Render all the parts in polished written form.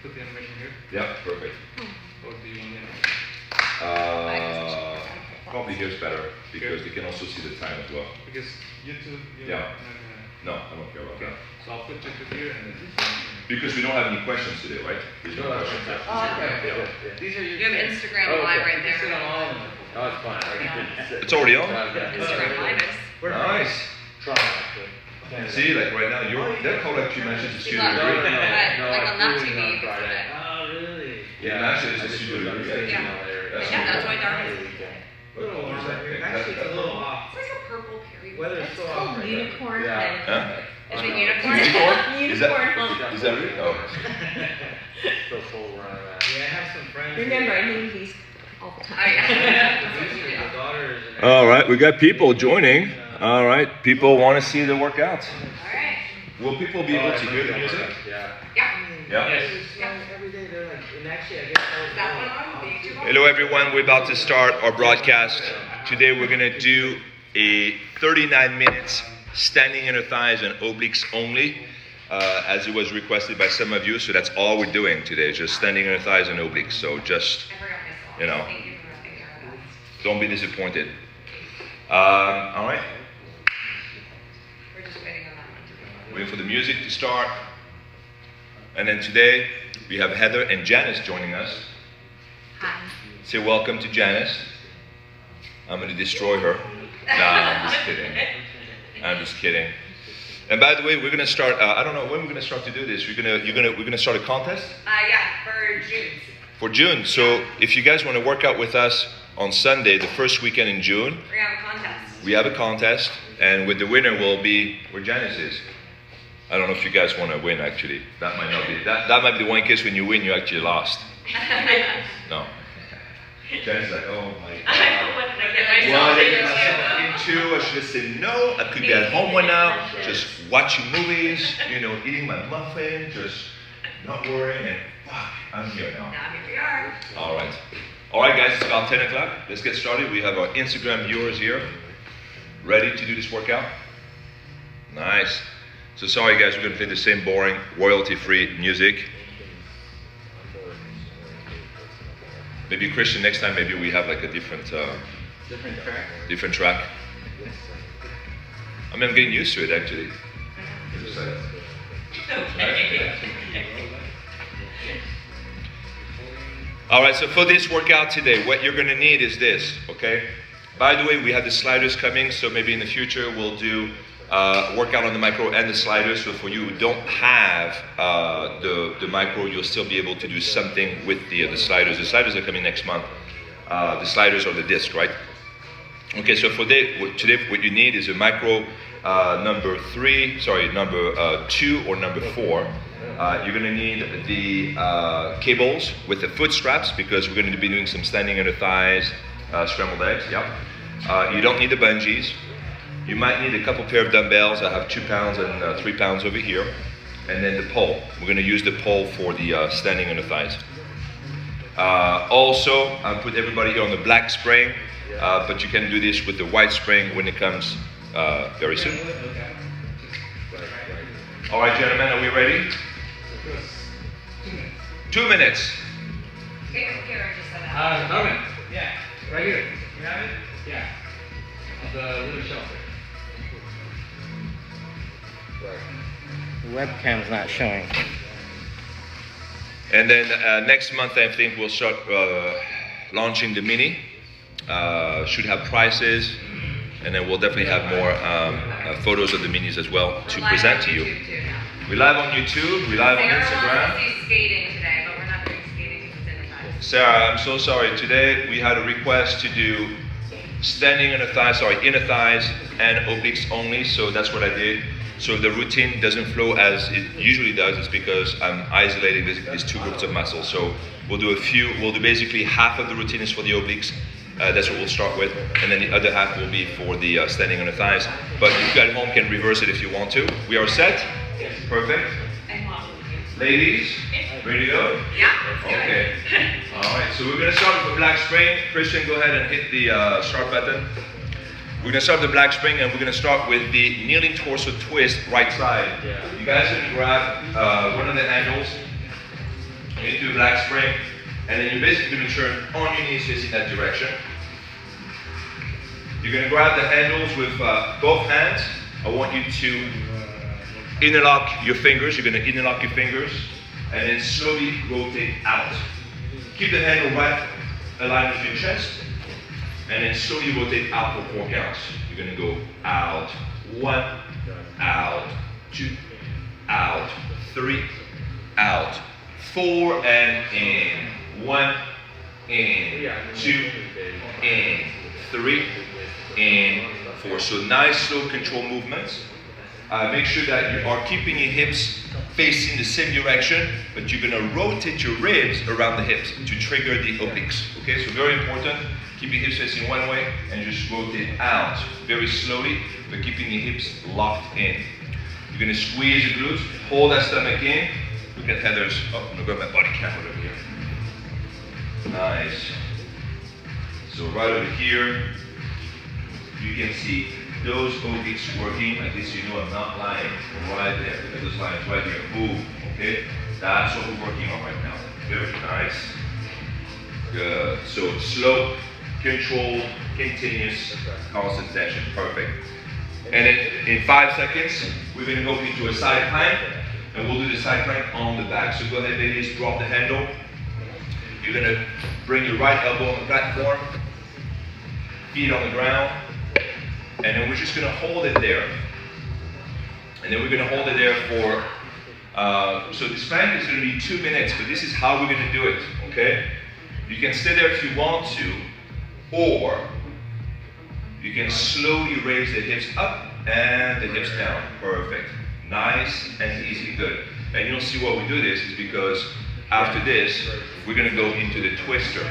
put the animation here? Yeah, perfect. Or do you want me Probably here's better because they can also see the time as well. Because YouTube, you're Yeah. not gonna... No, I don't care about Okay, that. so I'll put YouTube here and then... Because we don't have any questions today, right? There's no questions. These are your... You have Instagram Live right there. Sit on all of them. Oh, it's fine. It's already on? Instagram Live is. Nice. Trying. See, like right now, that call actually mentions the studio Look, degree. like on that TV, you can see it. Oh, really? Yeah, actually, it's a studio degree. Yeah, that's why dark is. A little warm right here. Actually, it's a little off. It's like a purple period. Weather's so off right now. Unicorn. Yeah. Huh? Is it unicorn? Unicorn? Is that really? Oh. So full run around. Yeah, I have some friends. Remember, I name these all the Oh, time. yeah. The daughters and All right, we got people joining. All right, people want to see the workouts. All right. Will people be able to hear the music? Yeah. Yeah. Yeah. every day they're like, and actually I guess Is that one on? The YouTube one? Hello everyone, we're about to start our broadcast. Today we're going to do a 39 minutes standing inner thighs and obliques only, as it was requested by some of you. So that's all we're doing today, just standing inner thighs and obliques. So just, I forgot my you know, Thank you for taking care of that. don't be disappointed. All right, We're just waiting on that one to go. waiting for the music to start. And then today we have Heather and Janis joining us. Hi. Say welcome to Janis. I'm going to destroy her. Nah, I'm just kidding. I'm just kidding. And by the way, we're going to start. I don't know when we're going to start to do this. We're going to start a contest Yeah, for June. for June. So if you guys want to work out with us on Sunday, the first weekend in June, We're gonna have a contest. we have a contest, and with the winner will be where Janis is. I don't know if you guys want to win. Actually, that might not be. That might be the one case when you win, you actually lost. No. Janis is like, oh my god. What did I get Well, I myself get myself into. I should have said no. I could be at home right now, just watching movies, eating my muffin, just not worrying, and fuck, I'm here now. Now here we are. All right, guys. It's about 10 o'clock. Let's get started. We have our Instagram viewers here, ready to do this workout. Nice. So sorry, guys. We're gonna play the same boring, royalty-free music. Maybe Christian, next time, maybe we have like a different track. I mean, I'm getting used to it actually. It's just like, all right, so for this workout today, what you're gonna need is this, okay? By the way, we have the sliders coming, so maybe in the future we'll do workout on the micro and the sliders. So for you who don't have the micro, you'll still be able to do something with the sliders. The sliders are coming next month. The sliders or the disc, right? Okay, so for today, what you need is a micro number 2 or number 4. You're gonna need the cables with the foot straps because we're gonna be doing some standing inner thighs, scrambled eggs, yep. You don't need the bungees. You might need a couple pair of dumbbells. I have 2 pounds and 3 pounds over here. And then the pole. We're gonna use the pole for the standing inner thighs. Also, I'll put everybody here on the black spring, but you can do this with the white spring when it comes very soon. All right, gentlemen, are we ready? 2 minutes. Karen just said that. Norman, yeah, right here. You have it? Yeah. On the little shelf. The webcam's not showing. And then next month, I think we'll start launching the mini. Should have prices, and then we'll definitely have more photos of the minis as well to present to you. We're live on YouTube. We're live on Sarah Instagram. wants to see skating today, but we're not doing skating because it's in the time. Sarah, I'm so sorry. Today we had a request to do standing inner thighs and obliques only, so that's what I did. So if the routine doesn't flow as it usually does, it's because I'm isolating these 2 groups of muscles. So we'll do basically half of the routine is for the obliques. That's what we'll start with, and then the other half will be for the standing inner thighs. But you at home can reverse it if you want to. We are set? Perfect. Ladies, ready to go? Yeah. Okay. All right, so we're going to start with the black spring. Christian, go ahead and hit the start button. We're going to start with the black spring, and we're going to start with the kneeling torso twist, right side. You guys can grab one of the handles, into the black spring, and then you're basically going to turn on your knees facing that direction. You're going to grab the handles with both hands. I want you to interlock your fingers. You're going to interlock your fingers, and then slowly rotate out. Keep the handle right aligned with your chest, and then slowly rotate out for 4 counts. You're going to go out, 1, out, 2, out, 3, out, 4, and in. 1, in, 2, in, 3, in, 4. So nice, slow, controlled movements. Make sure that you are keeping your hips facing the same direction, but you're going to rotate your ribs around the hips to trigger the obliques. Okay, so very important. Keep your hips facing one way and just rotate out very slowly, but keeping your hips locked in. You're going to squeeze your glutes, hold that stomach in. Look at Heather's. Oh, I'm going to grab my body cam over here. Nice. So right over here, you can see those obliques working. At least you know I'm not lying. Right there. Look at those lines right there. Move. Okay? That's what we're working on right now. Very nice. Good. So slow, controlled, continuous, constant tension. Perfect. And then in 5 seconds, we're going to go into a side plank. And we'll do the side plank on the back. So go ahead, ladies, drop the handle. You're going to bring your right elbow on the platform, feet on the ground, and then we're just going to hold it there. And then we're going to hold it there for, so this plank is going to be 2 minutes, but this is how we're going to do it, okay? You can stay there if you want to, or you can slowly raise the hips up and the hips down. Perfect. Nice and easy. Good. And you'll see why we do this is because after this, we're going to go into the twister.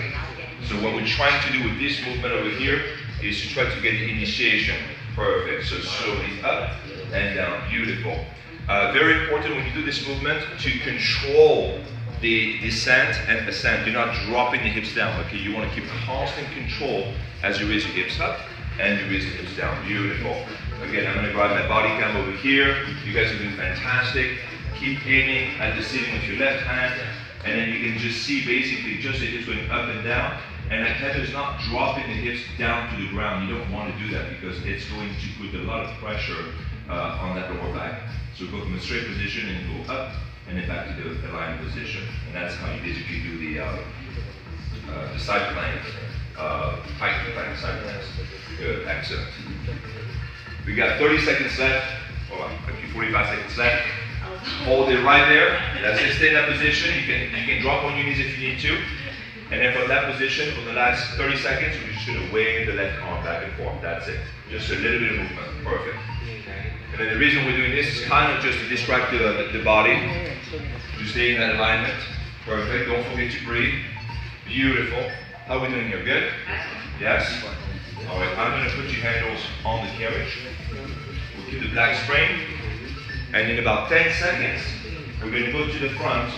So what we're trying to do with this movement over here is to try to get the initiation. Perfect. So slowly up and down. Beautiful. Very important when you do this movement to control the descent and ascent. You're not dropping the hips down. Okay, you want to keep constant control as you raise your hips up and you raise your hips down. Beautiful. Again, I'm going to grab my body cam over here. You guys are doing fantastic. Keep aiming at the ceiling with your left hand, and then you can just see basically just the hips going up and down. And that head is not dropping the hips down to the ground. You don't want to do that because it's going to put a lot of pressure on that lower back. So go from a straight position and go up, and then back to the aligned position. And that's how you basically do the side plank, pike plank, side planks. Good, excellent. We got 30 seconds left. Oh, actually 45 seconds left. Hold it right there. That's it. Stay in that position. You can drop on your knees if you need to. And then from that position, for the last 30 seconds, we're just going to wave the left arm back and forth. That's it. Just a little bit of movement. Perfect. And then the reason we're doing this is kind of just to distract the body, to stay in that alignment. Perfect. Don't forget to breathe. Beautiful. How are we doing here? Good? Yes? All right. I'm going to put your handles on the carriage. We'll keep the black spring. And in about 10 seconds, we're going to go to the front,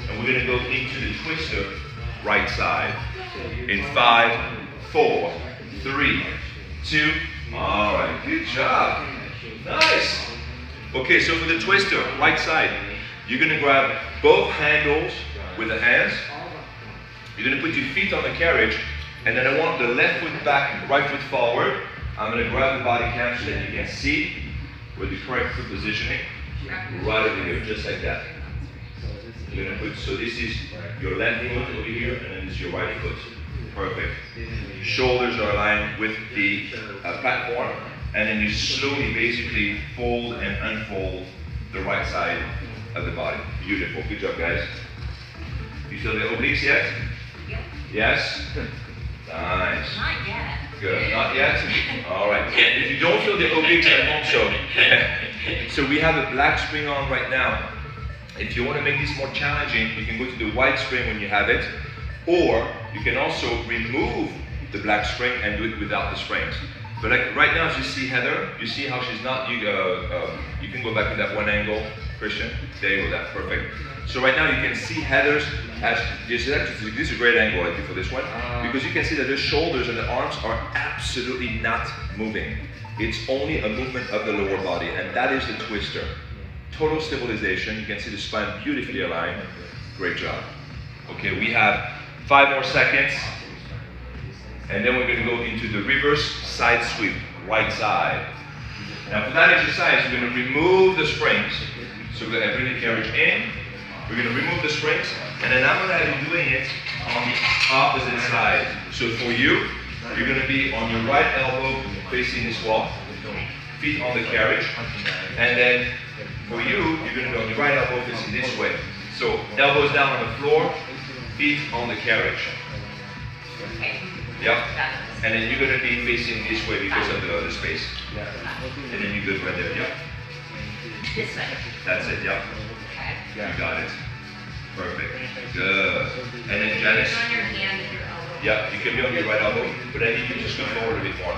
and we're going to go into the twister, right side. In 5, 4, 3, 2. All right, good job. Nice. Okay, so for the twister, right side, you're going to grab both handles with the hands. You're going to put your feet on the carriage, and then I want the left foot back, right foot forward. I'm going to grab the body cam so that you can see with the correct foot positioning, right over here, just like that. You're going to put, so this is your left foot over here, and then this is your right foot. Perfect. Shoulders are aligned with the platform, and then you slowly basically fold and unfold the right side of the body. Beautiful. Good job, guys. You feel the obliques yet? Yep. Yes? Nice. Not yet. Good. Not yet? All right. If you don't feel the obliques at home, so we have a black spring on right now. If you want to make this more challenging, you can go to the white spring when you have it, or you can also remove the black spring and do it without the springs. But like right now, as you see Heather, you see how she's not, you can go back to that one angle, Christian. There you go, that's perfect. So right now you can see Heather's, this is a great angle I think for this one, because you can see that the shoulders and the arms are absolutely not moving. It's only a movement of the lower body, and that is the twister. Total stabilization. You can see the spine beautifully aligned. Great job. Okay, we have 5 more seconds. And then we're going to go into the reverse side sweep, right side. Now for that exercise, we're going to remove the springs. So we're going to bring the carriage in. We're going to remove the springs. And then I'm going to be doing it on the opposite side. So for you, you're going to be on your right elbow facing this wall. Feet on the carriage. And then for you, you're going to be on your right elbow facing this way. So elbows down on the floor, feet on the carriage. Yep. And then you're going to be facing this way because of the space. And then you're good right there. Yep. This way. That's it. Yep. Okay. You got it. Perfect. Good. And then Janis. On your hand and your elbow. Yeah, you can be on your right elbow, but I need you to just go forward a bit more.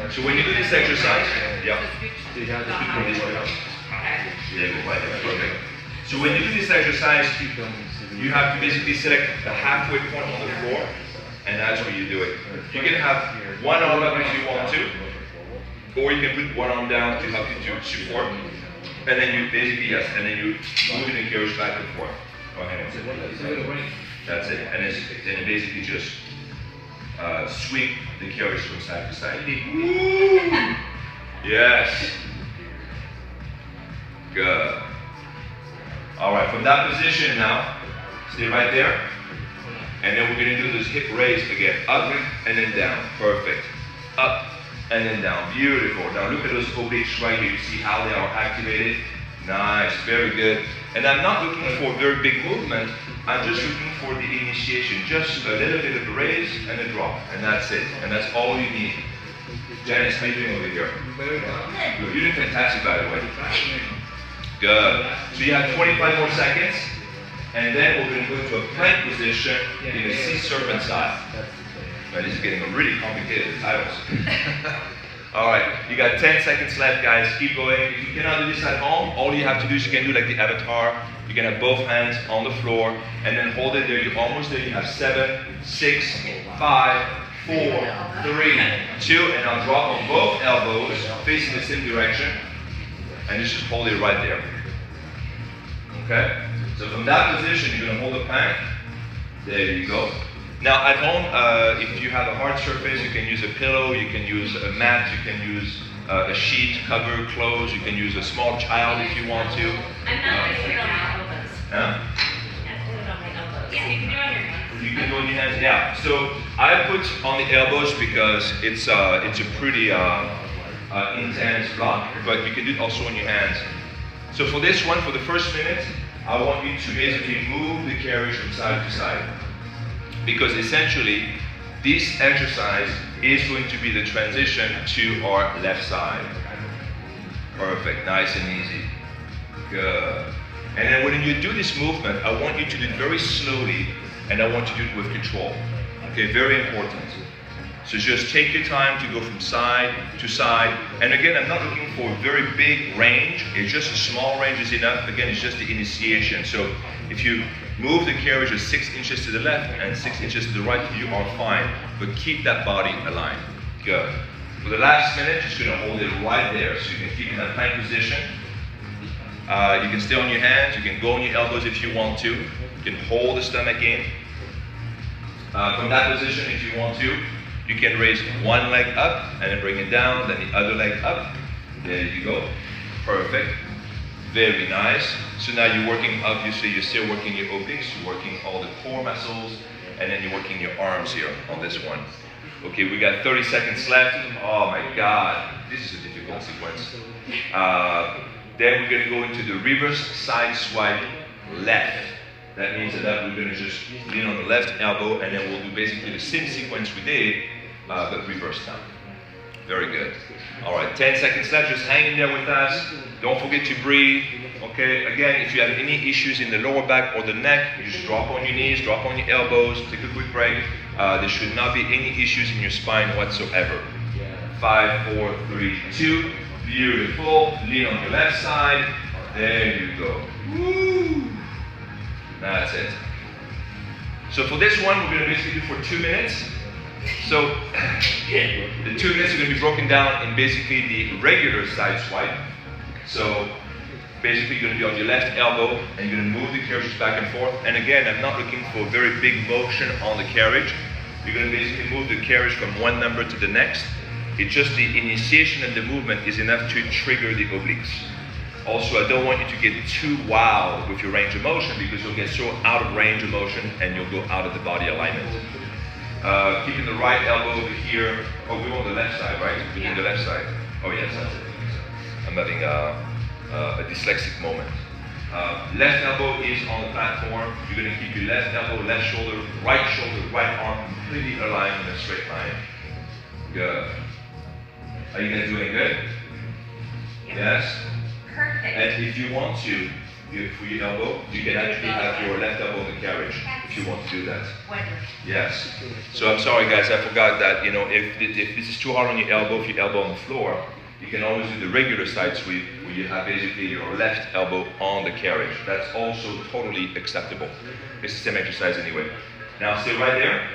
So when you do this exercise, yeah. Okay. Yeah, go right there. Perfect. So when you do this exercise, you have to basically select the halfway point on the floor, and that's where you do it. You can have one arm up if you want to, or you can put one arm down to help you to support, and then you basically, yes, and then you move the carriage back and forth. Go ahead. That's it. And then you basically just sweep the carriage from side to side. Woo! Yes. Good. All right, from that position now, stay right there. And then we're going to do this hip raise again. Up and then down. Perfect. Up and then down. Beautiful. Now look at those obliques right here. You see how they are activated? Nice. Very good. And I'm not looking for a very big movement. I'm just looking for the initiation. Just a little bit of a raise and a drop. And that's it. And that's all you need. Janis, how are you doing over here? Good. You're doing fantastic, by the way. Good. So you have 25 more seconds. And then we're going to go into a plank position in a sea serpent side. Now, this is getting really complicated, the titles. All right, you got 10 seconds left, guys. Keep going. If you cannot do this at home, all you have to do is you can do like the avatar. You can have both hands on the floor and then hold it there. You're almost there. You have 7, 6, 5, 4, 3, 2, and I'll drop on both elbows facing the same direction. And just hold it right there. Okay? So from that position, you're going to hold the plank. There you go. Now at home, if you have a hard surface, you can use a pillow, you can use a mat, you can use a sheet, cover, clothes, you can use a small child if you want to. I'm not going to do it on my elbows. Huh? I do it on my elbows. Yeah, you can do it on your hands. You can do it on your hands, yeah. So I put on the elbows because it's a pretty intense block, but you can do it also on your hands. So for this one, for the first minute, I want you to basically move the carriage from side to side. Because essentially, this exercise is going to be the transition to our left side. Perfect, nice and easy. Good. And then when you do this movement, I want you to do it very slowly, and I want you to do it with control. Okay, very important. So just take your time to go from side to side. And again, I'm not looking for a very big range. It's just a small range is enough. Again, it's just the initiation. So if you move the carriage of 6 inches to the left and 6 inches to the right, you are fine. But keep that body aligned. Good. For the last minute, just going to hold it right there. So you can keep in that plank position. You can stay on your hands. You can go on your elbows if you want to. You can hold the stomach in. From that position, if you want to, you can raise one leg up and then bring it down, then the other leg up. There you go. Perfect. Very nice. So now you're working, obviously, you're still working your obliques, you're working all the core muscles, and then you're working your arms here on this one. Okay, we got 30 seconds left. Oh my God, this is a difficult sequence. Then we're going to go into the reverse side swipe left. That means that we're going to just lean on the left elbow, and then we'll do basically the same sequence we did, but reverse now. Very good. All right, 10 seconds left. Just hang in there with us. Don't forget to breathe. Okay, again, if you have any issues in the lower back or the neck, you just drop on your knees, drop on your elbows, take a quick break. There should not be any issues in your spine whatsoever. 5, 4, 3, 2. Beautiful. Lean on your left side. There you go. Woo! That's it. So for this one, we're going to basically do for 2 minutes. So the 2 minutes are going to be broken down in basically the regular side swipe. So Basically, you're going to be on your left elbow, and you're going to move the carriage back and forth. And again, I'm not looking for a very big motion on the carriage. You're going to basically move the carriage from one number to the next. It's just the initiation and the movement is enough to trigger the obliques. Also, I don't want you to get too wild with your range of motion because you'll get so out of range of motion and you'll go out of the body alignment. Keeping the right elbow over here. Oh, we want the left side, right? We're doing the left side. Oh, yes, that's it. I'm having a dyslexic moment. Left elbow is on the platform. You're going to keep your left elbow, left shoulder, right arm completely aligned in a straight line. Good. Are you guys doing good? Yes? Perfect. And if you want to, for your elbow, you can actually have your left elbow in the carriage if you want to do that. Yes. So I'm sorry guys, I forgot that, if this is too hard on your elbow, if your elbow on the floor, you can always do the regular side sweep where you have basically your left elbow on the carriage. That's also totally acceptable. It's the same exercise anyway. Now stay right there,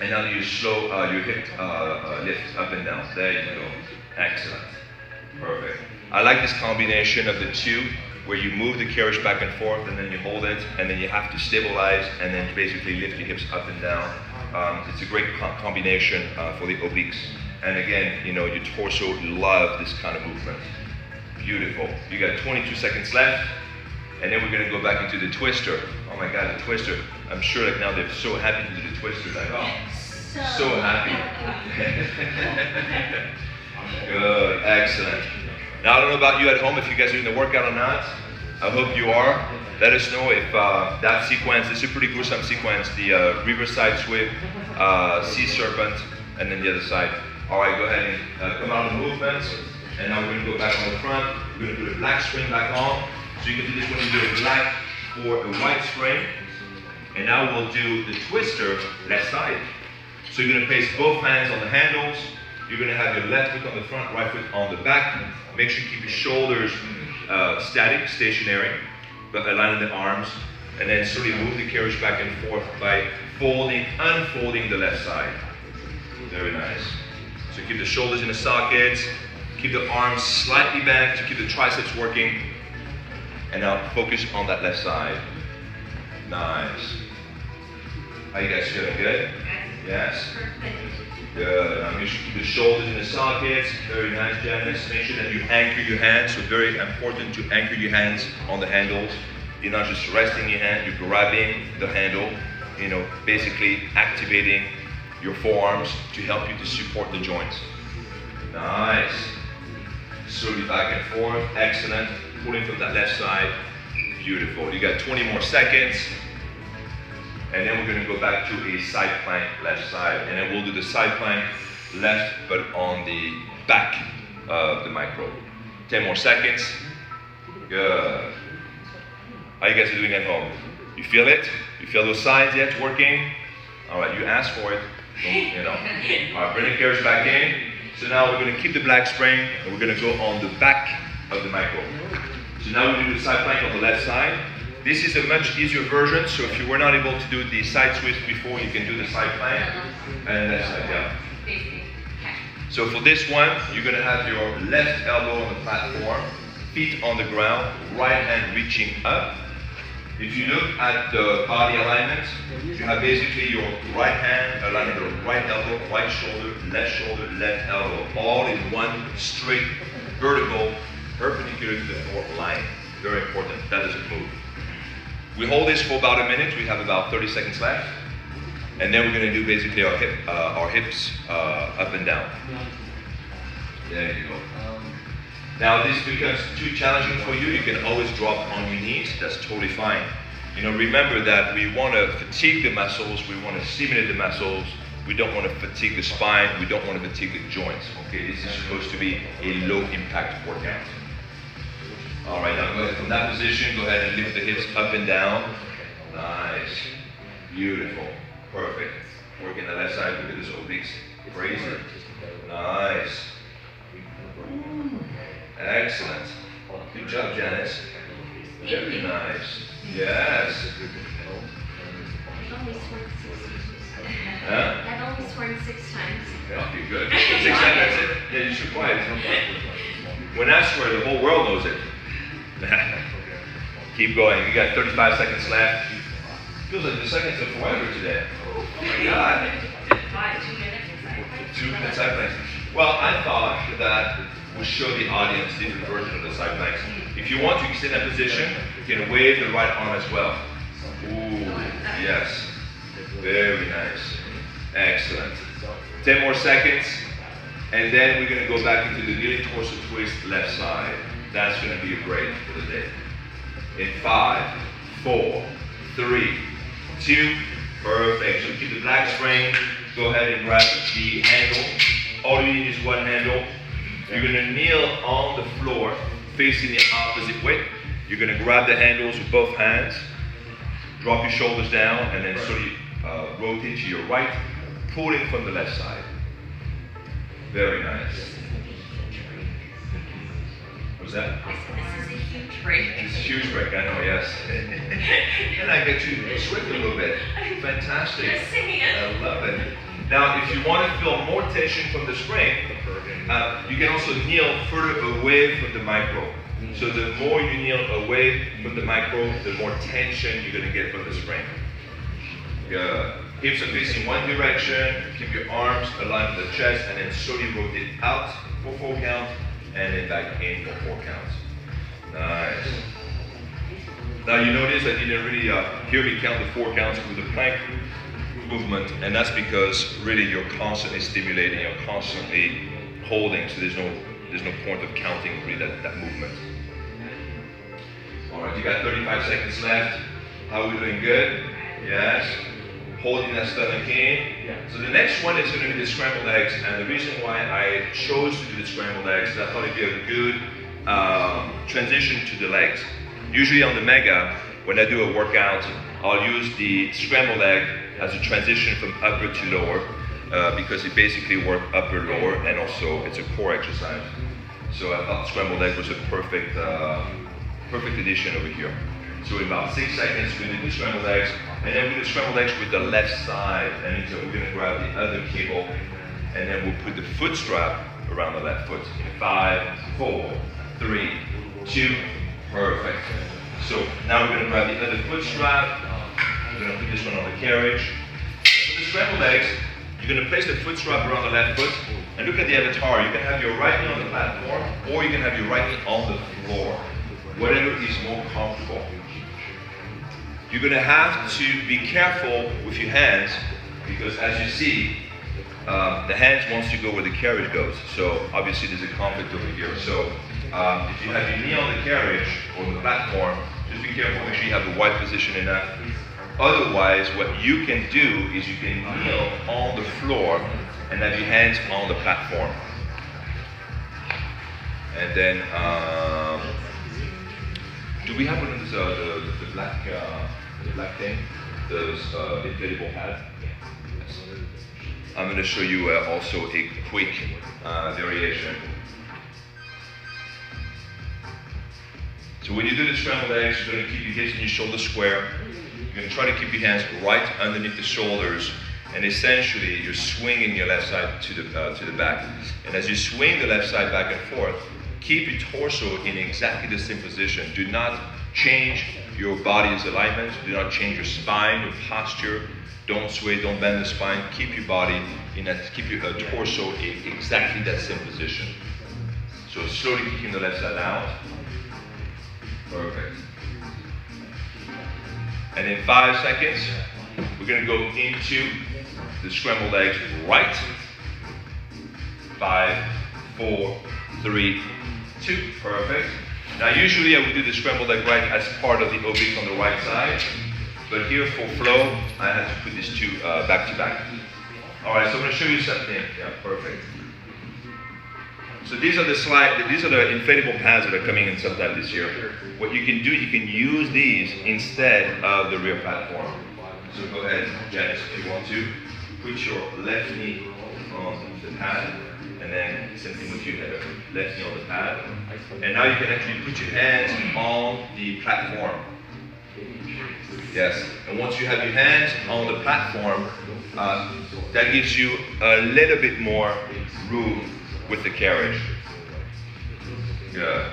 and now you slow your hip lift up and down. There you go. Excellent. Perfect. I like this combination of the two, where you move the carriage back and forth, and then you hold it, and then you have to stabilize, and then basically lift your hips up and down. It's a great combination for the obliques. And again, your torso love this kind of movement. Beautiful. You got 22 seconds left, and then we're going to go back into the twister. Oh my God, the twister. I'm sure like now they're so happy to do the twister. Like, oh, so happy. Good, excellent. Now I don't know about you at home, if you guys are doing the workout or not. I hope you are. Let us know if that sequence, this is a pretty gruesome sequence, the riverside sweep, sea serpent, and then the other side. All right, go ahead and come out of the movement. And now we're going to go back on the front. We're going to put a black spring back on. So you can do this when you do a black or a white spring. And now we'll do the twister left side. So you're going to place both hands on the handles. You're going to have your left foot on the front, right foot on the back. Make sure you keep your shoulders static, stationary, but aligning the arms. And then slowly move the carriage back and forth by folding, unfolding the left side. Very nice. So keep the shoulders in the sockets. Keep the arms slightly bent to keep the triceps working. And now focus on that left side. Nice. How you guys feeling? Good? Yes? Good. Now make sure you keep the shoulders in the sockets. Very nice, Janis. Make sure that you anchor your hands. So very important to anchor your hands on the handles. You're not just resting your hand, you're grabbing the handle, basically activating your forearms to help you to support the joints. Nice. Slowly back and forth. Excellent. Pulling from that left side. Beautiful. You got 20 more seconds. And then we're going to go back to a side plank left side. And then we'll do the side plank left, but on the back of the micro. 10 more seconds. Good. How you guys are doing at home? You feel it? You feel those sides yet working? All right, you asked for it. All right, bring the carriage back in. So now we're going to keep the black spring, and we're going to go on the back of the micro. So now we do the side plank on the left side. This is a much easier version, so if you were not able to do the side switch before, you can do the side plank and left side, yeah. So for this one, you're going to have your left elbow on the platform, feet on the ground, right hand reaching up. If you look at the body alignment, you have basically your right hand aligning the right elbow, right shoulder, left elbow, all in one straight, vertical, perpendicular to the floor line. Very important, that doesn't move. We hold this for about a minute. We have about 30 seconds left. And then we're going to do basically our hips up and down. There you go. Now this becomes too challenging for you. You can always drop on your knees. That's totally fine. Remember that we want to fatigue the muscles. We want to stimulate the muscles. We don't want to fatigue the spine. We don't want to fatigue the joints. Okay, this is supposed to be a low impact workout. All right, now go ahead from that position. Go ahead and lift the hips up and down. Nice. Beautiful. Perfect. Working the left side. Look at this obliques. Crazy. Nice. Excellent. Good job, Janis. Very nice. Yes. Huh? I've only sworn 6 times. Okay, good. 6 times, that's it. Yeah, you should quiet. When I swear, the whole world knows it. Keep going. You got 35 seconds left. Feels like the seconds are forever today. Oh my God. 2 minutes. 2 minute side planks. Well, I thought that would show the audience different version of the side planks. If you want to extend that position, you can wave the right arm as well. Ooh, yes. Very nice. Excellent. 10 more seconds. And then we're going to go back into the kneeling torso twist left side. That's going to be a break for the day. In 5, 4, 3, 2, perfect. So keep the black spring. Go ahead and grab the handle. All you need is one handle. You're going to kneel on the floor facing the opposite way. You're going to grab the handles with both hands. Drop your shoulders down and then slowly rotate to your right, pulling from the left side. Very nice. What's that? This is a huge break. It's a huge break, I know, yes. And I get to sweat a little bit. Fantastic. Just saying. I love it. Now, if you want to feel more tension from the spring, you can also kneel further away from the micro. So the more you kneel away from the micro, the more tension you're going to get from the spring. Good. Hips are facing one direction. Keep your arms aligned with the chest, and then slowly rotate out for 4 counts, and then back in for 4 counts. Nice. Now you notice I didn't really hear me count the 4 counts with the plank movement, and that's because really you're constantly stimulating, you're constantly holding, so there's no point of counting really that movement. All right, you got 35 seconds left. How are we doing? Good? Yes. Holding that stomach in. So the next one is going to be the scrambled eggs, and the reason why I chose to do the scrambled eggs is I thought it'd be a good transition to the legs. Usually on the Mega, when I do a workout, I'll use the scrambled egg as a transition from upper to lower because it basically works upper, lower, and also it's a core exercise. So I thought scrambled egg was a perfect addition over here. So in about 6 seconds, we're going to do scrambled eggs, and then we're going to scrambled eggs with the left side, and so we're going to grab the other cable, and then we'll put the foot strap around the left foot. In 5, 4, 3, 2, perfect. So now we're going to grab the other foot strap. We're going to put this one on the carriage. For the scrambled eggs, you're going to place the foot strap around the left foot, and look at the avatar. You can have your right knee on the platform, or you can have your right knee on the floor. Whatever is more comfortable. You're going to have to be careful with your hands because as you see, the hands wants to go where the carriage goes. So obviously there's a conflict over here. So if you have your knee on the carriage or the platform, just be careful, make sure you have the wide position in that. Otherwise, what you can do is you can kneel on the floor and have your hands on the platform. And then, do we have one of those, the black thing, those inflatable pads? Yes. I'm going to show you also a quick variation. So when you do the scrambled eggs, you're going to keep your hips and your shoulders square. You're going to try to keep your hands right underneath the shoulders, and essentially you're swinging your left side to the back. And as you swing the left side back and forth, keep your torso in exactly the same position. Do not change your body's alignment. Do not change your spine, your posture. Don't sway, don't bend the spine. Keep your body in that, keep your torso in exactly that same position. So slowly kicking the left side out. Perfect. And in 5 seconds, we're going to go into the scrambled eggs right. 5, 4, 3, 2. Perfect. Now usually I would do the scrambled egg right as part of the obliques on the right side. But here for flow, I had to put these two back to back. All right, so I'm going to show you something. Yeah, perfect. So these are the inflatable pads that are coming in sometime this year. What you can do, you can use these instead of the rear platform. So go ahead, Janis, if you want to. Put your left knee on the pad, and then same thing with your left knee on the pad. And now you can actually put your hands on the platform. Yes, and once you have your hands on the platform, that gives you a little bit more room with the carriage. Good.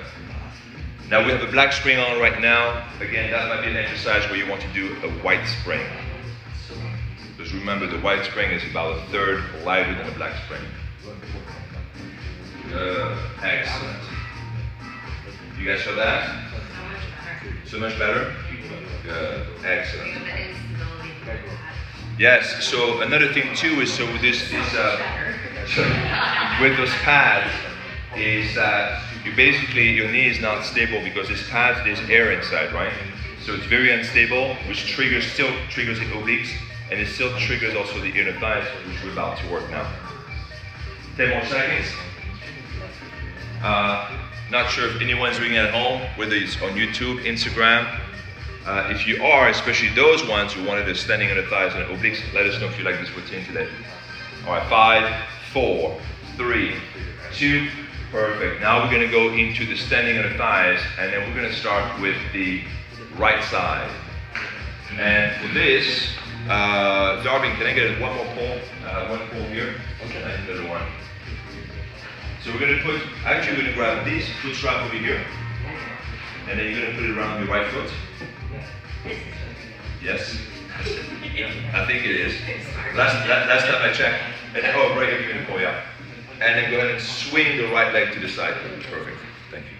Now we have a black spring on right now. Again, that might be an exercise where you want to do a white spring. Because remember, the white spring is about a third lighter than a black spring. Excellent. You guys saw that? So much better? Good. Excellent. Yes, so another thing too is, so with this with those pads, is that you basically, your knee is not stable because this pads, there's air inside, right? So it's very unstable, which still triggers the obliques, and it still triggers also the inner thighs, which we're about to work now. 10 more seconds. Not sure if anyone's doing it at home, whether it's on YouTube, Instagram. If you are, especially those ones who wanted the standing on the thighs and the obliques, let us know if you like this routine today. All right, 5, 4, 3, 2, perfect. Now we're gonna go into the standing on the thighs, and then we're gonna start with the right side. And for this, Darwin, can I get one more pole? One pole here? Okay, another one. So we're gonna put, actually we're gonna grab this foot strap over here, and then you're gonna put it around your right foot. Yes? I think it is. Last time I checked. And then, oh, right here, you're gonna pull, yeah. And then go ahead and swing the right leg to the side. Perfect. Thank you.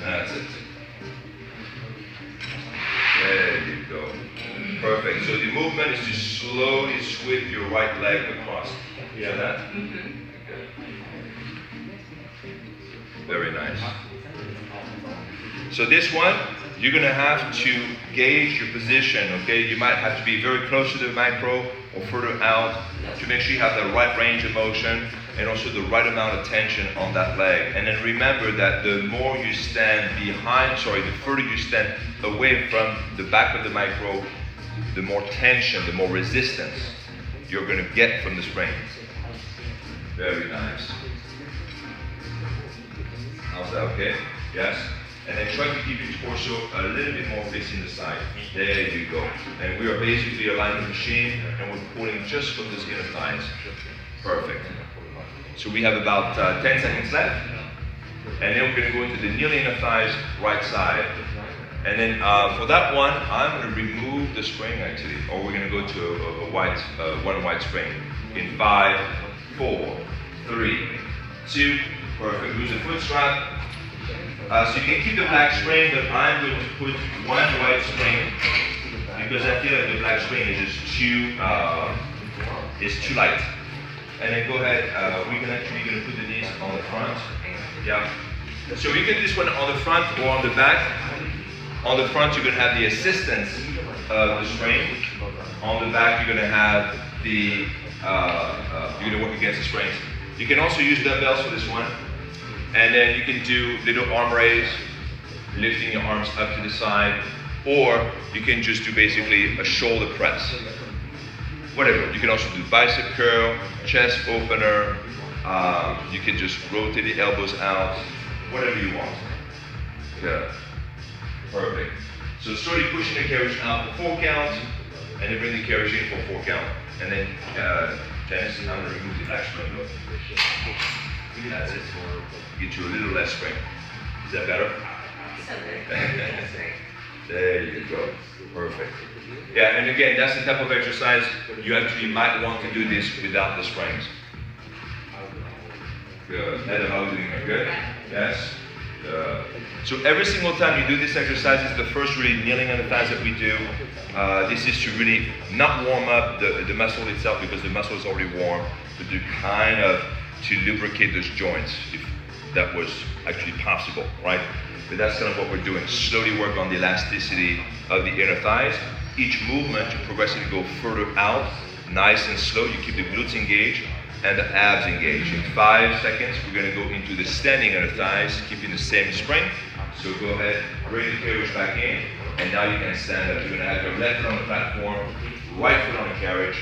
That's it. There you go. Perfect. So the movement is to slowly sweep your right leg across. You see that? Good. Very nice. So this one, you're gonna have to gauge your position, okay? You might have to be very close to the micro or further out to make sure you have the right range of motion and also the right amount of tension on that leg. And then remember that the more you stand the further you stand away from the back of the micro, the more tension, the more resistance you're gonna get from the spring. Very nice. How's that, okay? Yes? And then try to keep your torso a little bit more facing the side. There you go. And we are basically aligning the machine, and we're pulling just from this inner thighs. Perfect. So we have about 10 seconds left. And then we're going to go into the kneeling inner thighs, right side. And then for that one, I'm going to remove the spring actually, or we're going to go to one white spring. In 5, 4, 3, 2, perfect. Lose the foot strap. So you can keep the black spring, but I'm going to put one white spring because I feel like the black spring is just too light. And then go ahead, we're going to put the knees on the front. Yeah. So you can do this one on the front or on the back. On the front, you're going to have the assistance of the spring. On the back, you're going to have the, you're going to work against the springs. You can also use dumbbells for this one. And then you can do little arm raise, lifting your arms up to the side, or you can just do basically a shoulder press. Whatever. You can also do bicep curl, chest opener. You can just rotate the elbows out, whatever you want. Good. Perfect. So slowly pushing the carriage out for 4 counts, and then bring the carriage in for 4 count. And then, Janis, I'm going to remove the black spring. That's it. Get you a little less spring. Is that better? There you go. Perfect. Yeah, and again, that's the type of exercise you actually might want to do this without the springs. Good. Adam, how are we doing? Good? Yes? So every single time you do this exercise, it's the first really kneeling on the thighs that we do. This is to really not warm up the muscle itself because the muscle is already warm, but to kind of to lubricate those joints, if that was actually possible, right? But that's kind of what we're doing. Slowly work on the elasticity of the inner thighs. Each movement, you progressively go further out, nice and slow. You keep the glutes engaged and the abs engaged. In 5 seconds, we're going to go into the standing on the thighs, keeping the same spring. So go ahead, bring the carriage back in, and now you can stand up. You're going to have your left foot on the platform, right foot on the carriage,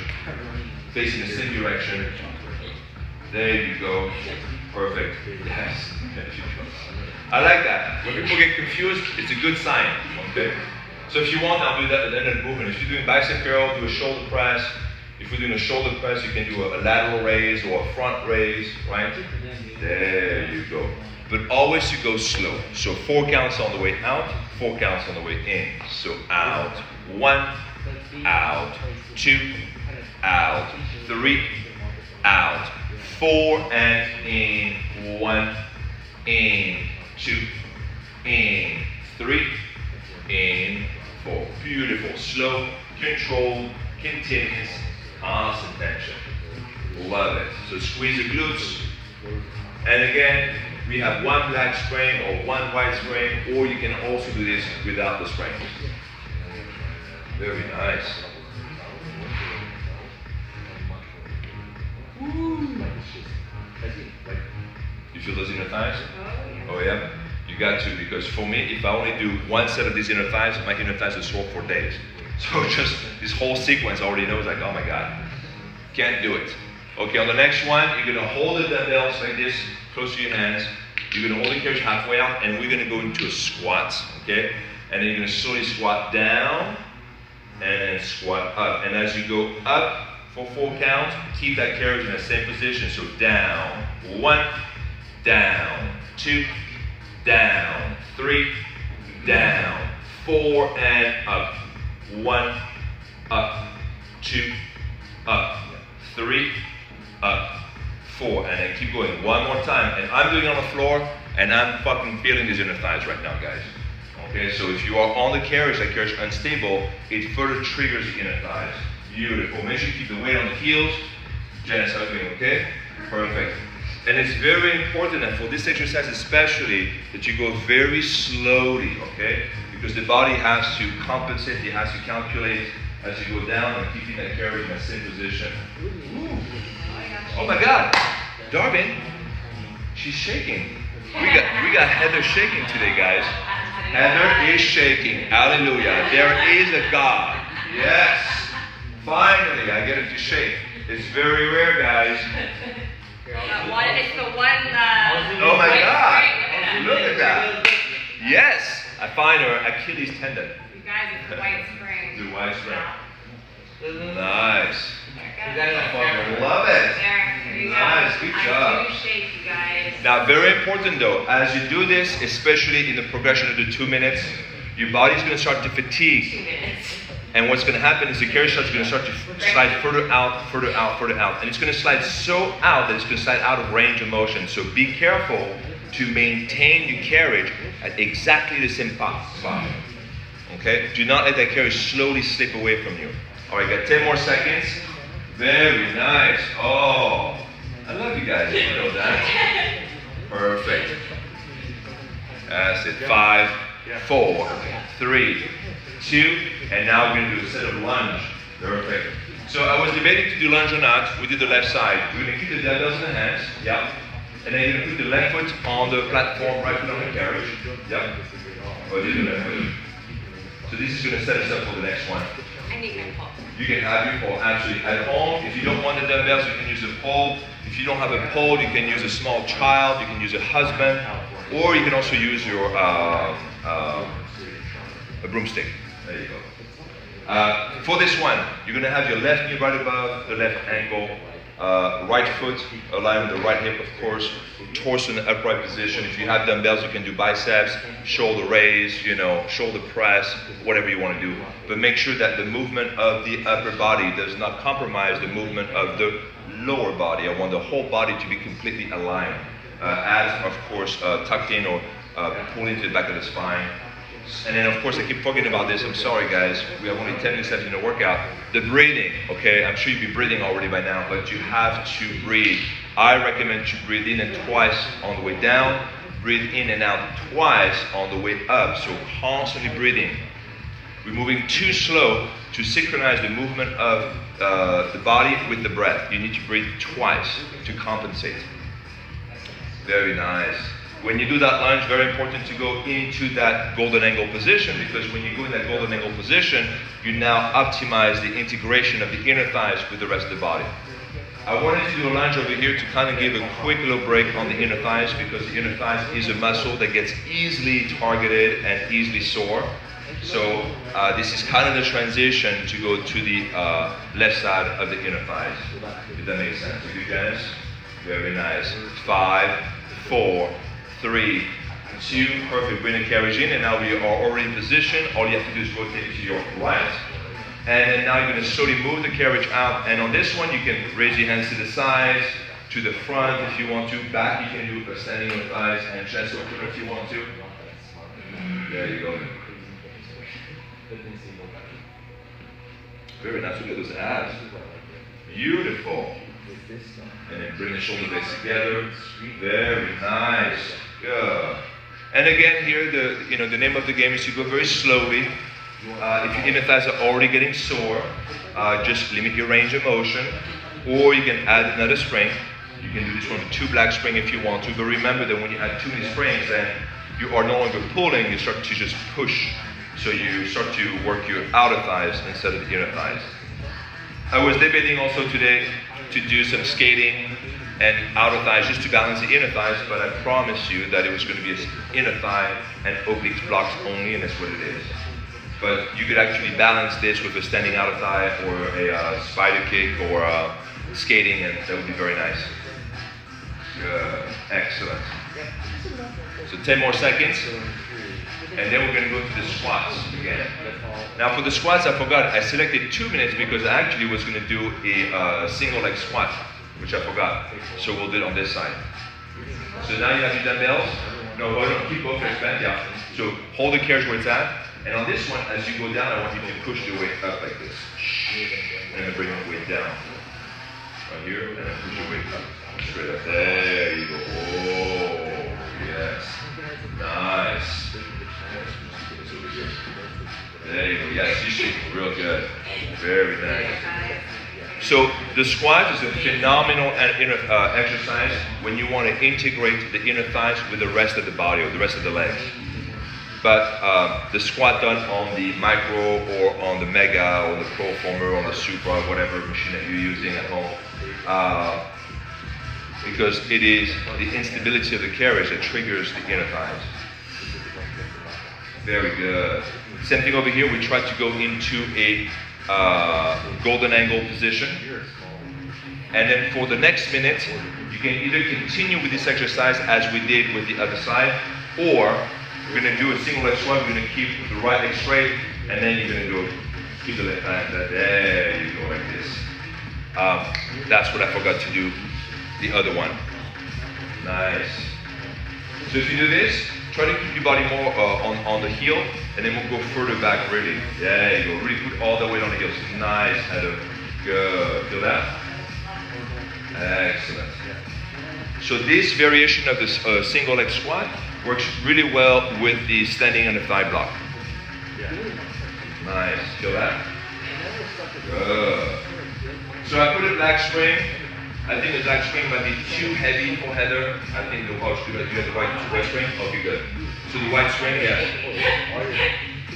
facing the same direction. There you go. Perfect. Yes. I like that. When people get confused, it's a good sign. Okay. So if you want, I'll do that at the end of the movement. If you're doing bicep curl, do a shoulder press. If we're doing a shoulder press, you can do a lateral raise or a front raise, right? There you go. but always to go slow. So 4 counts on the way out, 4 counts on the way in. So out, 1, out, 2, out, 3, out, 4, and in, 1, in, 2, in, 3, in, 4. Beautiful, slow, controlled, continuous, constant tension. Love it. So squeeze the glutes. And again, we have 1 black spring or 1 white spring, or you can also do this without the spring. Very nice. You feel those inner thighs? Oh yeah? You got to, because for me, if I only do 1 set of these inner thighs, my inner thighs are sore for days. So just this whole sequence already knows, like, oh my God, can't do it. Okay, on the next one, you're gonna hold the dumbbells like this, close to your hands. You're gonna hold the carriage halfway out, and we're gonna go into a squat, okay? And then you're gonna slowly squat down, and then squat up. And as you go up for 4 counts, keep that carriage in the same position. So down, 1, down, 2, down, 3, down, 4, and up. 1, up, 2, up, 3, up, 4, and then keep going. 1 more time, and I'm doing it on the floor, and I'm fucking feeling these inner thighs right now, guys. Okay, so if you are on the carriage, that carriage unstable, it further triggers the inner thighs. Beautiful. Make sure you keep the weight on the heels. Janis, how are you doing? Okay? Perfect. And it's very important that for this exercise especially, that you go very slowly, okay? Because the body has to compensate, it has to calculate as you go down and keeping that carriage in the same position. Ooh. Oh my God, Darwin, she's shaking. We got Heather shaking today, guys. Heather is shaking. Hallelujah. There is a God. Yes. Finally, I get it to shake. It's very rare, guys. It's the one. Oh my God. Look at that. Yes. I find her Achilles tendon. You guys, it's the white spring. The white spring. Nice. There. Love it. There you Nice. go. Good job. I do shake, you guys. Now, very important though, as you do this, especially in the progression of the 2 minutes, your body's going to start to fatigue. 2 minutes. And what's going to happen is the carriage is going to start to slide further out, further out, further out. And it's going to slide so out that it's going to slide out of range of motion. So be careful to maintain your carriage at exactly the same spot. Okay? Do not let that carriage slowly slip away from you. All right, got 10 more seconds. Very nice. Oh, I love you guys. You know that. Perfect. That's it. 5, 4, 3, 2, and now we're going to do a set of lunge. Perfect. So I was debating to do lunge or not. We did the left side. We're going to keep the dumbbells in the hands. Yep. And then you're going to put the left foot on the platform, right foot on the carriage. Yep. Or do the left foot. So this is going to set us up for the next one. I need my pulse. You can have your pole, absolutely. At home, if you don't want the dumbbells, you can use a pole. If you don't have a pole, you can use a small child, you can use a husband, or you can also use your a broomstick. There you go. For this one, you're going to have your left knee right above the left ankle, right foot aligned with the right hip, of course, torso in the upright position. If you have dumbbells, you can do biceps, shoulder raise, shoulder press, whatever you want to do. But make sure that the movement of the upper body does not compromise the movement of the lower body. I want the whole body to be completely aligned. Abs, of course, tucked in or pulled into the back of the spine. And then, of course, I keep forgetting about this. I'm sorry, guys. We have only 10 minutes left in the workout. The breathing, okay? I'm sure you'd be breathing already by now, but you have to breathe. I recommend you breathe in and twice on the way down, breathe in and out twice on the way up. So constantly breathing. We're moving too slow to synchronize the movement of the body with the breath. You need to breathe twice to compensate. Very nice. When you do that lunge, very important to go into that golden angle position, because when you go in that golden angle position, you now optimize the integration of the inner thighs with the rest of the body. I wanted to do a lunge over here to kind of give a quick little break on the inner thighs, because the inner thighs is a muscle that gets easily targeted and easily sore. So this is kind of the transition to go to the left side of the inner thighs, if that makes sense. You guys? Very nice. 5, 4, 3, 2, perfect. Bring the carriage in, and now we are already in position. All you have to do is rotate to your right. And then now you're going to slowly move the carriage out. And on this one, you can raise your hands to the sides, to the front if you want to. Back, you can do a standing on the thighs and chest opener if you want to. There you go. Very nice. Look at those abs. Beautiful. And then bring the shoulder blades together. Very nice. Good. And again, here the name of the game is to go very slowly. If your inner thighs are already getting sore, just limit your range of motion, or you can add another spring. You can do this one with 2 black springs if you want to, but remember that when you add too many springs, then you are no longer pulling, you start to just push. So you start to work your outer thighs instead of the inner thighs. I was debating also today to do some skating and outer thighs just to balance the inner thighs, but I promise you that it was going to be an inner thigh and obliques blocks only, and that's what it is. But you could actually balance this with a standing outer thigh or a spider kick or skating, and that would be very nice. Good. Excellent. So 10 more seconds, and then we're going to go to the squats again. Now for the squats, I forgot, I selected 2 minutes because I actually was going to do a single leg squat, which I forgot. So we'll do it on this side. So now you have your dumbbells. No, hold on, keep both legs bent, yeah. So hold the carriage where it's at. And on this one, as you go down, I want you to push the weight up like this. And then bring the weight down. Right here, and then push your weight up. Straight up. There you go. Oh, yes. Nice. There you go. Yes, you're shaking real good. Very nice. So the squat is a phenomenal exercise when you want to integrate the inner thighs with the rest of the body or the rest of the legs. But the squat done on the Micro or on the Mega or the Pro Former or the Supra, whatever machine that you're using at home, because it is the instability of the carriage that triggers the inner thighs. Very good. Same thing over here. We try to go into a golden angle position. And then for the next minute, you can either continue with this exercise as we did with the other side, or we're going to do a single leg squat. We're going to keep the right leg straight, and then you're going to go keep the left hand. There you go, like this. That's what I forgot to do. The other one. Nice. So if you do this, try to keep your body more on the heel, and then we'll go further back. Really. There you go. Really put all the weight on the heels. Nice, Heather. Good. Feel that? Excellent. So this variation of this single leg squat works really well with the standing and the thigh block. Nice. Feel that? Good. So I put a black spring. I think the black spring might be too heavy for Heather. I think the white spring, you have the white spring? Okay, good. So the white spring, yeah.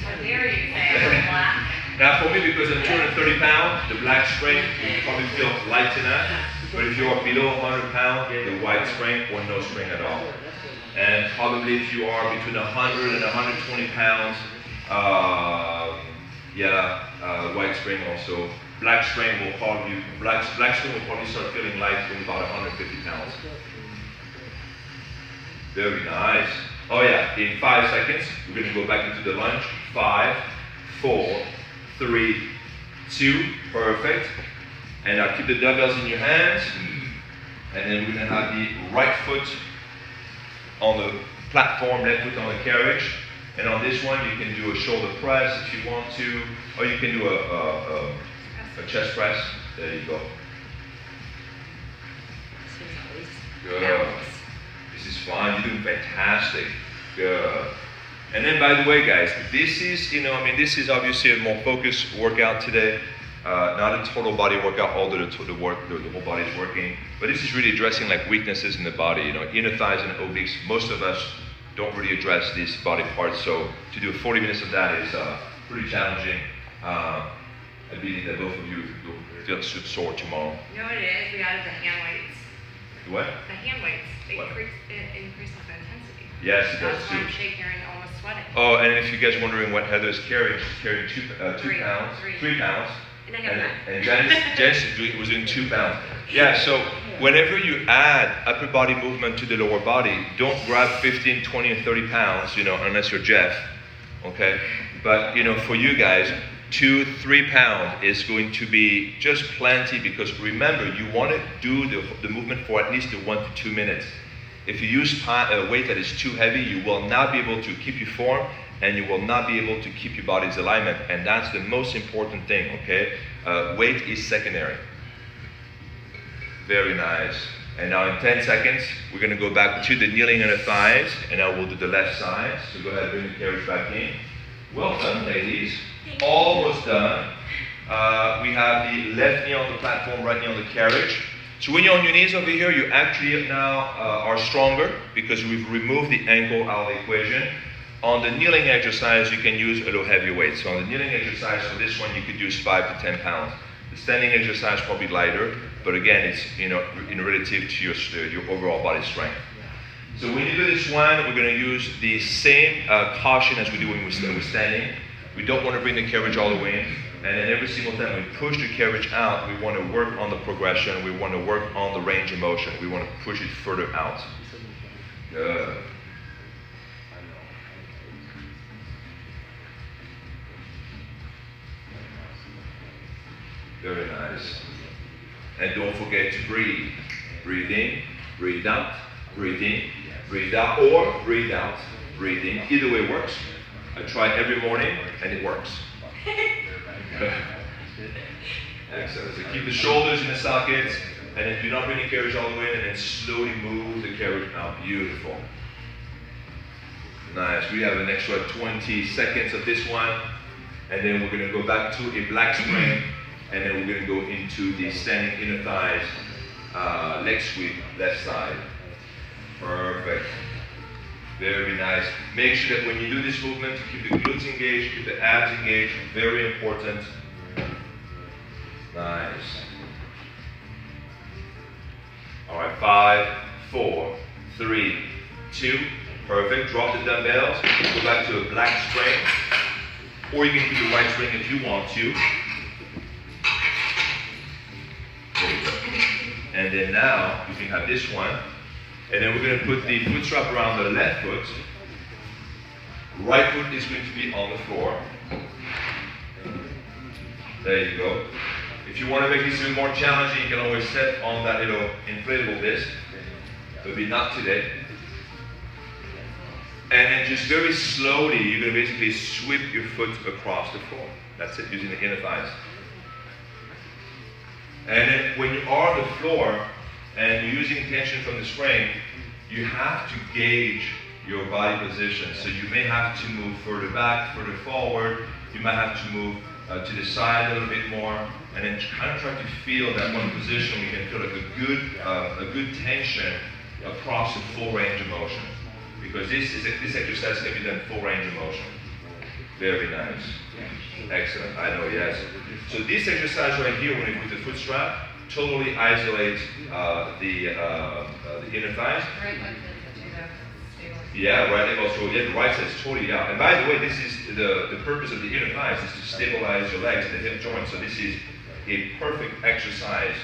How dare you say I'm black? Now for me, because I'm 230 pounds, the black spring will probably feel light enough. But if you are below 100 pounds, the white spring or no spring at all. And probably if you are between 100 and 120 pounds, white spring also. Black spring will probably start feeling light when about 150 pounds. Very nice. Oh yeah, in 5 seconds, we're going to go back into the lunge. 5, 4, 3, 2, perfect. And now keep the dumbbells in your hands. And then we're going to have the right foot on the platform, left foot on the carriage. And on this one, you can do a shoulder press if you want to, or you can do a chest press. There you go. Good. This is fun. You're doing fantastic. Good. And then, by the way, guys, this is, this is obviously a more focused workout today. Not a total body workout, although the whole body is working. But this is really addressing like weaknesses in the body. Inner thighs and obliques. Most of us don't really address these body parts. So to do 40 minutes of that is pretty challenging. I believe that both of you will feel sore tomorrow. You know what it is? We added the hand weights. What? The hand weights. What? It increases the intensity. Yes, it does That's why too. I'm shaking and almost sweating. Oh, and if you guys are wondering what Heather's carrying, she's carrying 3 pounds. And I have that. And Janis was doing 2 pounds. Yeah, so whenever you add upper body movement to the lower body, don't grab 15, 20, and 30 pounds, unless you're Jeff, okay? But, for you guys, 2-3 pounds is going to be just plenty, because remember, you want to do the movement for at least 1 to 2 minutes. If you use weight that is too heavy, you will not be able to keep your form, and you will not be able to keep your body's alignment, and that's the most important thing, okay? Weight is secondary. Very nice. And now in 10 seconds, we're going to go back to the kneeling on the thighs, and now we'll do the left side. So go ahead and bring the carriage back in. Well done, ladies. Almost done. We have the left knee on the platform, right knee on the carriage. So when you're on your knees over here, you actually now are stronger, because we've removed the ankle out of the equation. On the kneeling exercise, you can use a little heavier weight. So on the kneeling exercise, for this one, you could use 5 to 10 pounds. The standing exercise probably lighter, but again, it's in relative to your overall body strength. So when you do this one, we're going to use the same caution as we do when we're standing. We don't want to bring the carriage all the way in, and then every single time we push the carriage out, we want to work on the progression. We want to work on the range of motion. We want to push it further out. Good. Very nice. And don't forget to breathe. Breathe in, breathe out, breathe in, breathe out, or breathe out, breathe in. Either way works. I try every morning, and it works. Excellent. So keep the shoulders in the sockets, and then do not bring the carriage all the way in, and then slowly move the carriage out. Beautiful. Nice. We have an extra 20 seconds of this one, and then we're going to go back to a black spring. And then we're going to go into the standing inner thighs, leg sweep, left side. Perfect. Very nice. Make sure that when you do this movement, you keep the glutes engaged, keep the abs engaged. Very important. Nice. All right, 5, 4, 3, 2. Perfect. Drop the dumbbells. Go back to a black spring. Or you can keep the right spring if you want to. There you go. And then now you can have this one, and then we're going to put the foot strap around the left foot. Right foot is going to be on the floor. There you go. If you want to make this a bit more challenging, you can always step on that little inflatable disc. But not today. And then just very slowly, you're going to basically sweep your foot across the floor. That's it, using the inner thighs. And then when you are on the floor and you're using tension from the spring, you have to gauge your body position. So you may have to move further back, further forward. You might have to move to the side a little bit more, and then kind of try to feel that one position. We can feel like a good tension across the full range of motion, because this exercise can be done full range of motion. Very nice. Excellent. I know, yes. So this exercise right here, when you put the foot strap, totally isolates the inner thighs. Right leg to do the stable. Yeah, right leg also. Yeah, the right side is totally out. And by the way, this is the purpose of the inner thighs is to stabilize your legs and the hip joint. So this is a perfect exercise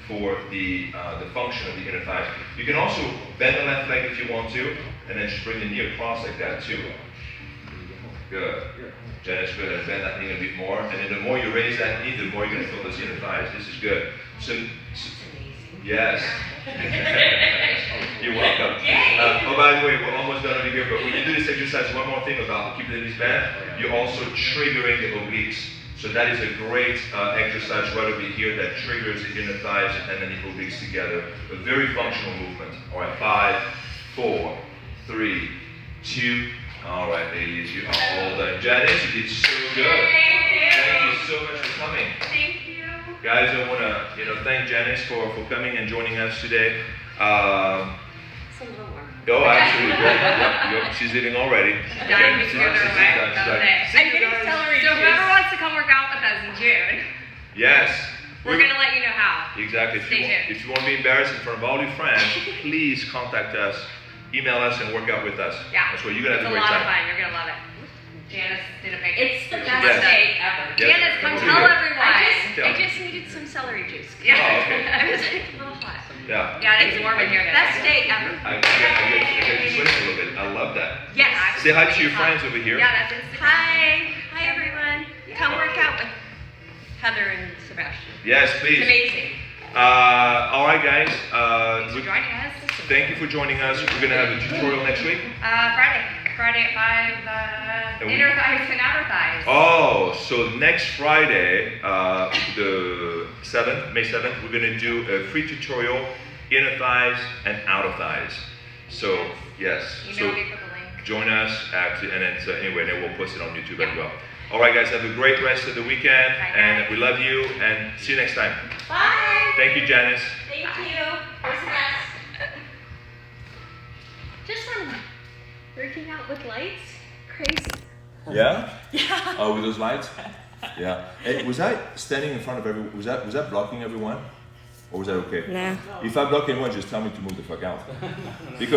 for the function of the inner thighs. You can also bend the left leg if you want to, and then just bring the knee across like that too. Good. Janis, go ahead and bend that knee a bit more. And then the more you raise that knee, the more you're going to feel those inner thighs. This is good. So yes. You're welcome. Oh, by the way, we're almost done over here, but when you do this exercise, one more thing about keeping the knees bent, you're also triggering the obliques. So that is a great exercise right over here that triggers the inner thighs and then the obliques together. A very functional movement. All right, 5, 4, 3, 2. All right, ladies, you are all done. Janis, you did so good. Thank you so much for coming. Thank you. Guys, I want to thank Janis for coming and joining us today. Some homework. Oh, absolutely. Yep, she's eating already. Dying to go their way. I'm getting celery So juice. whoever wants to come work out with us in June, Yes. we're going to let you know how. Exactly. Stay tuned. If you want to be embarrassed in front of all your friends, please contact us, email us, and work out with us. Yeah. That's what you're going to have It's a a great lot of time. fun. You're going to love it. Janice did a big It's the Yes. best day ever. Yes. Janice, come Yes. tell everyone. I just Yeah. Yeah, it's warm in here. Best day ever. I get to switch a little bit. I love that. Yes. Say hi to your friends over here. Yeah, that's Instagram. Hi everyone. Come work out with Heather and Sebastien. Yes, It's please. amazing. All right, guys. Thanks for joining us. Thank you for joining us. We're going to have a tutorial next week. Friday at 5, inner thighs and outer thighs. Oh, so next Friday, the 7th, May 7th, we're going to do a free tutorial, inner thighs and outer thighs. So, yes. Email me for the link. Join us, and then, anyway, then we'll post it on YouTube as well. All right, guys, have a great rest of the weekend, and we love you, and see you next time. Bye. Thank you, Janis. Thank you. Where's the best? Just working out with lights. Crazy. Yeah? Yeah. Oh, with those lights? Yeah. Hey, was I standing in front of everyone? Was that blocking everyone? Or was that okay? Nah. If I block anyone, just tell me to move the fuck out. Because